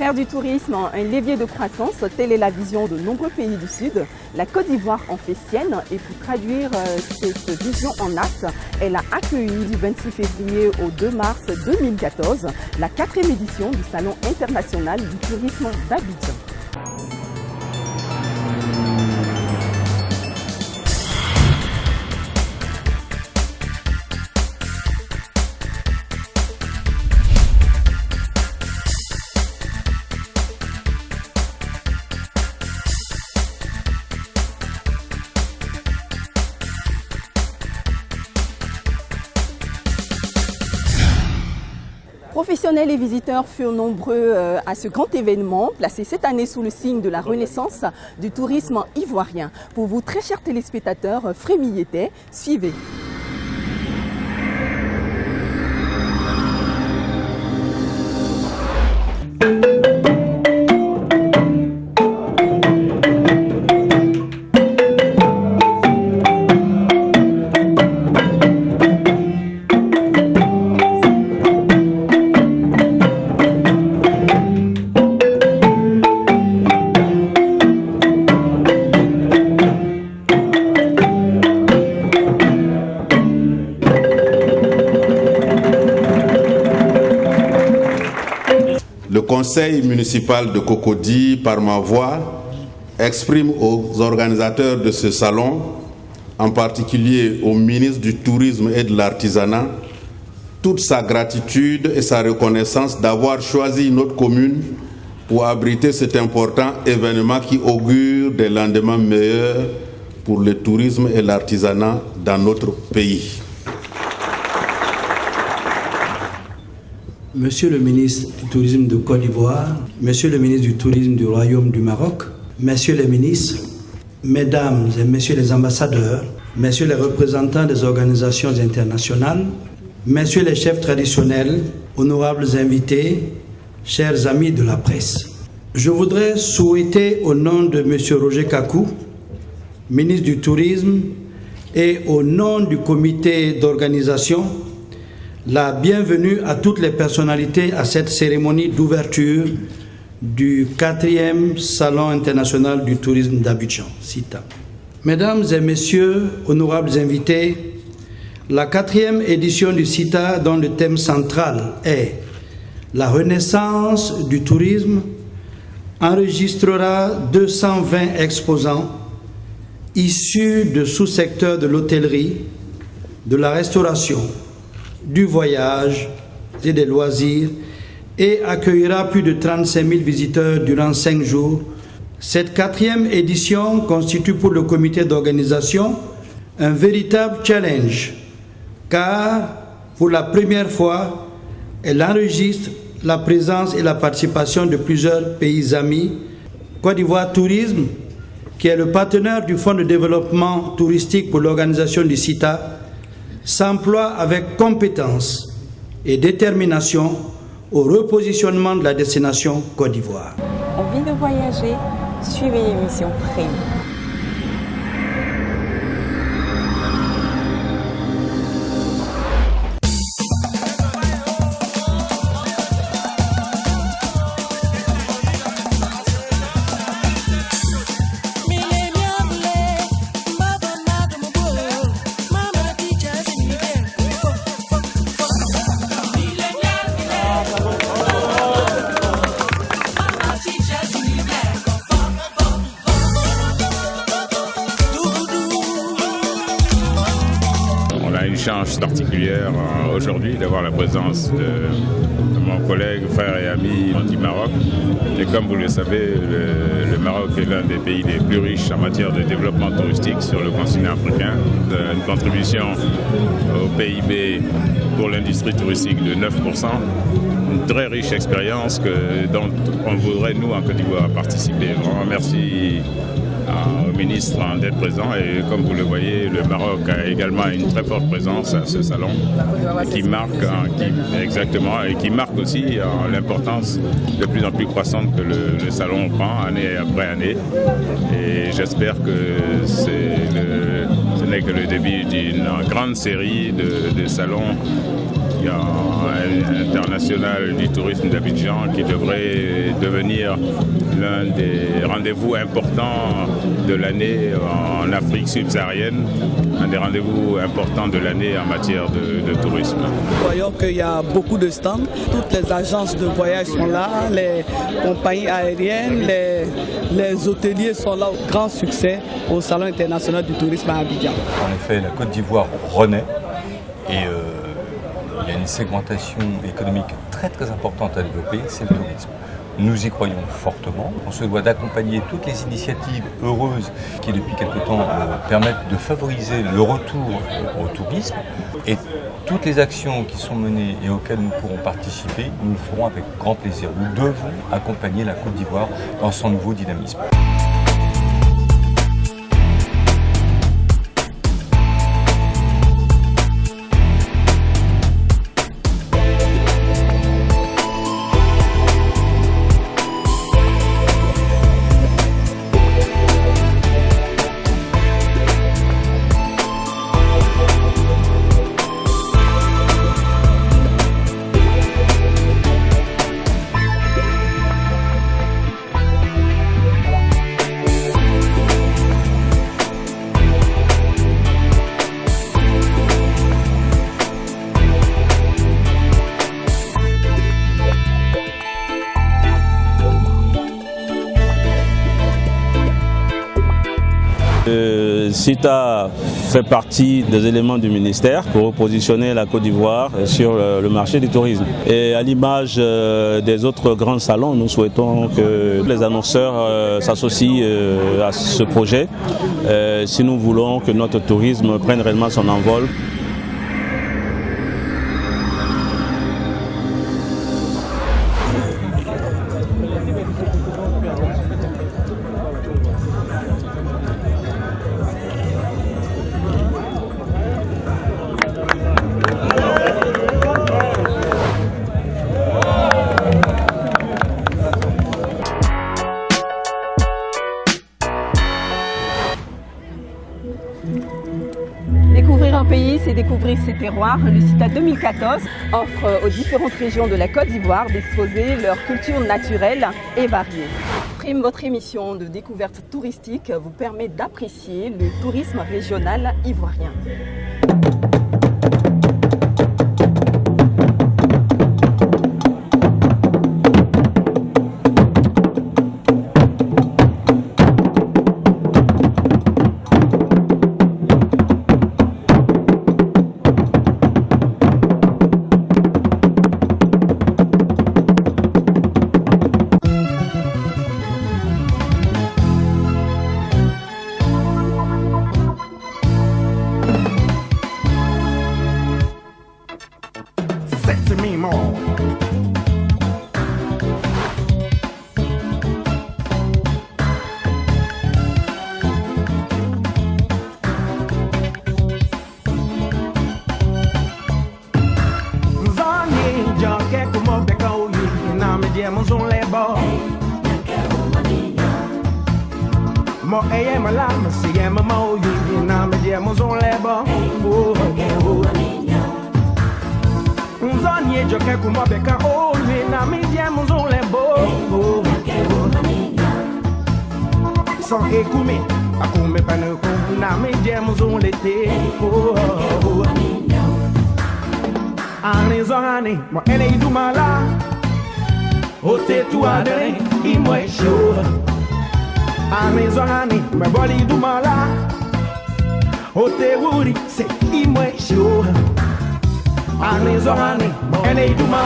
Faire du tourisme un levier de croissance, telle est la vision de nombreux pays du Sud. La Côte d'Ivoire en fait sienne et pour traduire cette vision en actes, elle a accueilli du 26 février au 2 mars 2014 la 4e édition du Salon international du tourisme d'Abidjan. Professionnels et visiteurs furent nombreux à ce grand événement, placé cette année sous le signe de la renaissance du tourisme ivoirien. Pour vous, très chers téléspectateurs, frémillez, suivez. Le conseil municipal de Cocody, par ma voix, exprime aux organisateurs de ce salon, en particulier au ministre du Tourisme et de l'Artisanat, toute sa gratitude et sa reconnaissance d'avoir choisi notre commune pour abriter cet important événement qui augure des lendemains meilleurs pour le tourisme et l'artisanat dans notre pays. Monsieur le ministre du Tourisme de Côte d'Ivoire, Monsieur le ministre du Tourisme du Royaume du Maroc, Messieurs les ministres, Mesdames et Messieurs les ambassadeurs, Messieurs les représentants des organisations internationales, Messieurs les chefs traditionnels, honorables invités, chers amis de la presse. Je voudrais souhaiter au nom de Monsieur Roger Kakou, ministre du Tourisme, et au nom du comité d'organisation, la bienvenue à toutes les personnalités à cette cérémonie d'ouverture du 4e Salon international du tourisme d'Abidjan, CITA. Mesdames et messieurs, honorables invités, la 4e édition du CITA, dont le thème central est la renaissance du tourisme, enregistrera 220 exposants issus de sous-secteurs de l'hôtellerie, de la restauration, du voyage et des loisirs et accueillera plus de 35 000 visiteurs durant 5 jours. Cette 4e édition constitue pour le comité d'organisation un véritable challenge car pour la première fois, elle enregistre la présence et la participation de plusieurs pays amis. Côte d'Ivoire Tourisme, qui est le partenaire du Fonds de développement touristique pour l'organisation du CITA, s'emploie avec compétence et détermination au repositionnement de la destination Côte d'Ivoire. Envie de voyager, suivez l'émission Frame. Chance particulière aujourd'hui d'avoir la présence de mon collègue, frère et ami du Maroc. Et comme vous le savez, le Maroc est l'un des pays les plus riches en matière de développement touristique sur le continent africain. Une contribution au PIB pour l'industrie touristique de 9%. Une très riche expérience dont on voudrait, nous, en Côte d'Ivoire, participer. Vraiment, merci au ministre d'être présent et comme vous le voyez, le Maroc a également une très forte présence à ce salon qui marque aussi l'importance de plus en plus croissante que le salon prend année après année et j'espère que ce n'est que le début d'une grande série de salons international du tourisme d'Abidjan qui devrait devenir l'un des rendez-vous importants de l'année en Afrique subsaharienne, un des rendez-vous importants de l'année en matière de tourisme. Nous voyons qu'il y a beaucoup de stands, toutes les agences de voyage sont là, les compagnies aériennes, les hôteliers sont là, grand succès au Salon international du tourisme à Abidjan. En effet, la Côte d'Ivoire renaît et il y a une segmentation économique très importante à développer, c'est le tourisme. Nous y croyons fortement. On se doit d'accompagner toutes les initiatives heureuses qui, depuis quelque temps, permettent de favoriser le retour au tourisme. Et toutes les actions qui sont menées et auxquelles nous pourrons participer, nous le ferons avec grand plaisir. Nous devons accompagner la Côte d'Ivoire dans son nouveau dynamisme. CITA fait partie des éléments du ministère pour repositionner la Côte d'Ivoire sur le marché du tourisme. Et à l'image des autres grands salons, nous souhaitons que les annonceurs s'associent à ce projet si nous voulons que notre tourisme prenne réellement son envol. Découvrir un pays, c'est découvrir ses terroirs. Le CITA 2014 offre aux différentes régions de la Côte d'Ivoire d'exposer leur culture naturelle et variée. Prime, votre émission de découverte touristique vous permet d'apprécier le tourisme régional ivoirien.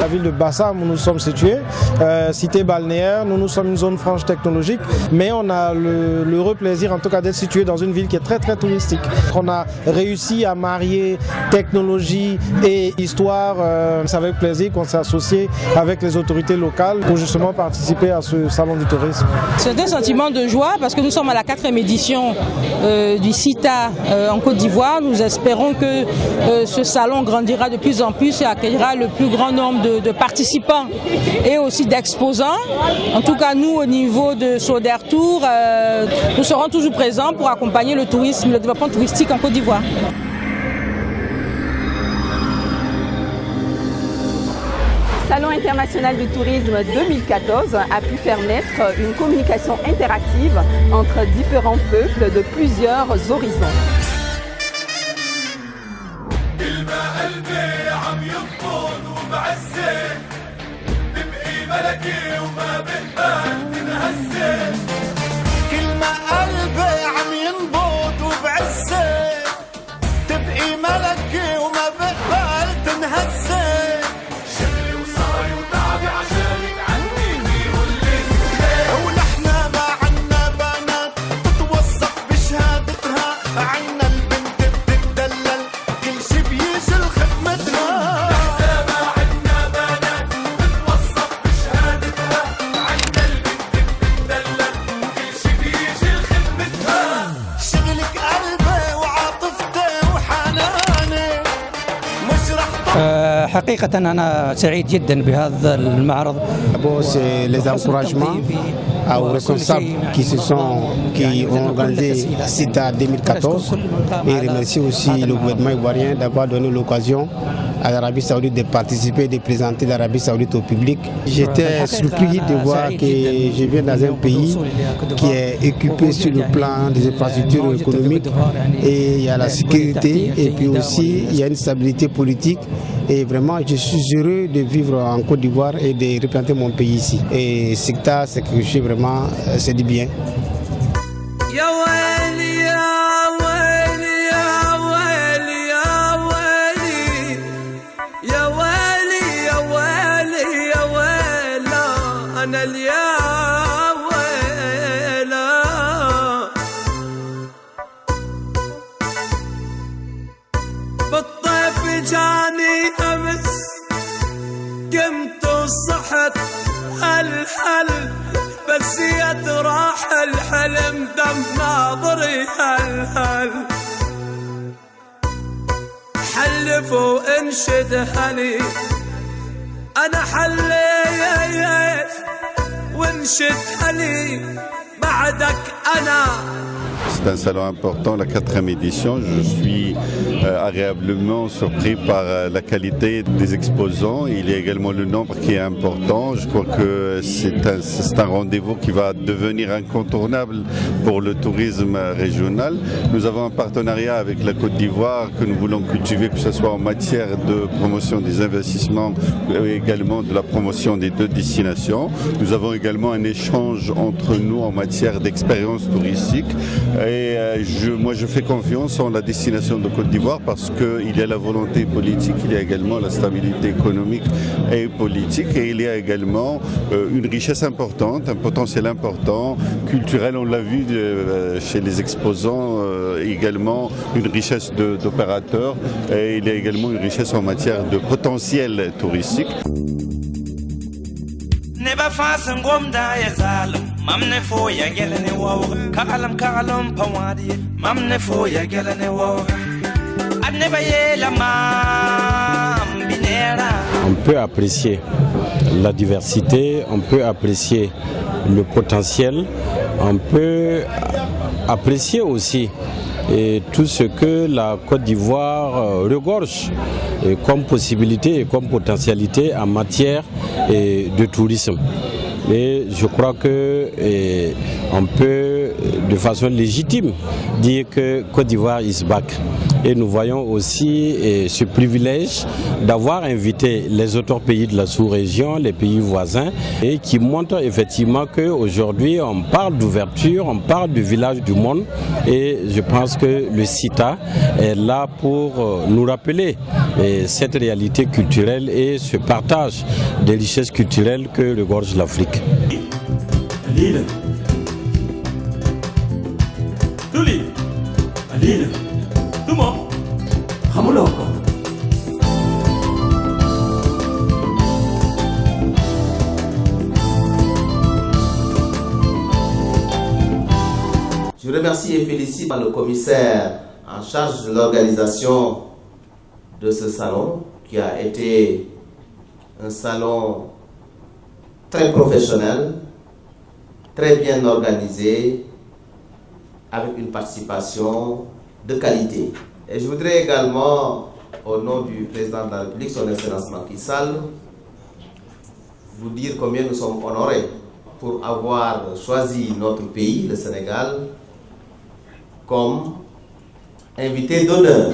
La ville de Bassam où nous sommes situés, cité balnéaire, nous sommes une zone franche technologique, mais on a l'heureux plaisir en tout cas d'être situé dans une ville qui est très touristique. On a réussi à marier technologie et histoire. C'est avec plaisir qu'on s'est associé avec les autorités locales pour justement participer à ce salon du tourisme. C'est un sentiment de joie parce que nous sommes à la 4e édition du CITA en Côte d'Ivoire. Nous espérons que ce salon grandira de plus en plus et accueillera le plus grand nombre de participants et aussi d'exposants. En tout cas, nous, au niveau de Sodertour, nous serons toujours présents pour accompagner le tourisme, le développement touristique en Côte d'Ivoire. international du tourisme 2014 a pu faire naître une communication interactive entre différents peuples de plusieurs horizons. حقيقة أنا سعيد جدا بهذا المعرض. C'est les encouragements aux responsables qui ont organisé CITA 2014 et remercier aussi le gouvernement ivoirien d'avoir donné l'occasion à l'Arabie Saoudite de participer et de présenter l'Arabie Saoudite au public. J'étais surpris de voir que je viens dans un pays qui est équipé sur le plan des infrastructures économiques et il y a la sécurité et puis aussi il y a une stabilité politique. Et vraiment, je suis heureux de vivre en Côte d'Ivoire et de représenter mon pays ici. Et CITA, c'est quelque chose vraiment, c'est du bien. بس يتراح الحلم دم ناظري هل حلف وانشد هلي انا حليت وانشد هلي بعدك انا. C'est un salon important, la 4e édition. Je suis agréablement surpris par la qualité des exposants. Il y a également le nombre qui est important. Je crois que c'est un rendez-vous qui va devenir incontournable pour le tourisme régional. Nous avons un partenariat avec la Côte d'Ivoire que nous voulons cultiver, que ce soit en matière de promotion des investissements et également de la promotion des deux destinations. Nous avons également un échange entre nous en matière d'expérience touristique. Et moi je fais confiance en la destination de Côte d'Ivoire parce qu'il y a la volonté politique, il y a également la stabilité économique et politique et il y a également une richesse importante, un potentiel important, culturel, on l'a vu chez les exposants, également une richesse d'opérateurs et il y a également une richesse en matière de potentiel touristique. Mamne fo ya gelene wawa ka'alam pawadi mamne fo ya gelene wawa anneba yela mam binera. On peut apprécier la diversité, on peut apprécier le potentiel, on peut apprécier aussi tout ce que la Côte d'Ivoire regorge comme possibilité et comme potentialité en matière de tourisme. Et je crois que on peut de façon légitime dire que Côte d'Ivoire is back. Et nous voyons aussi ce privilège d'avoir invité les autres pays de la sous-région, les pays voisins, et qui montrent effectivement qu'aujourd'hui on parle d'ouverture, on parle du village du monde. Et je pense que le CITA est là pour nous rappeler cette réalité culturelle et ce partage des richesses culturelles que regorge l'Afrique. Je remercie et félicite le commissaire en charge de l'organisation de ce salon, qui a été un salon très professionnel, très bien organisé, avec une participation de qualité. Et je voudrais également, au nom du président de la République, son Excellence Macky Sall, vous dire combien nous sommes honorés pour avoir choisi notre pays, le Sénégal, comme invité d'honneur.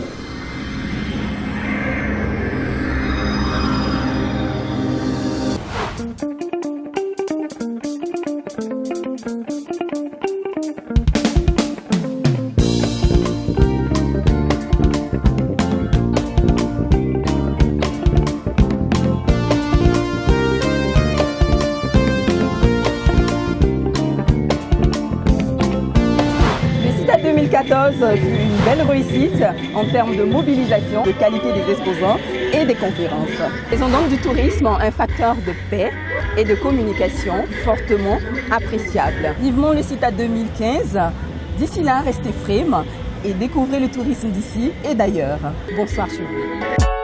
Fut une belle réussite en termes de mobilisation, de qualité des exposants et des conférences. Faisons donc du tourisme un facteur de paix et de communication fortement appréciable. Vivement le CITA 2015. D'ici là, restez frêmes et découvrez le tourisme d'ici et d'ailleurs. Bonsoir chez vous.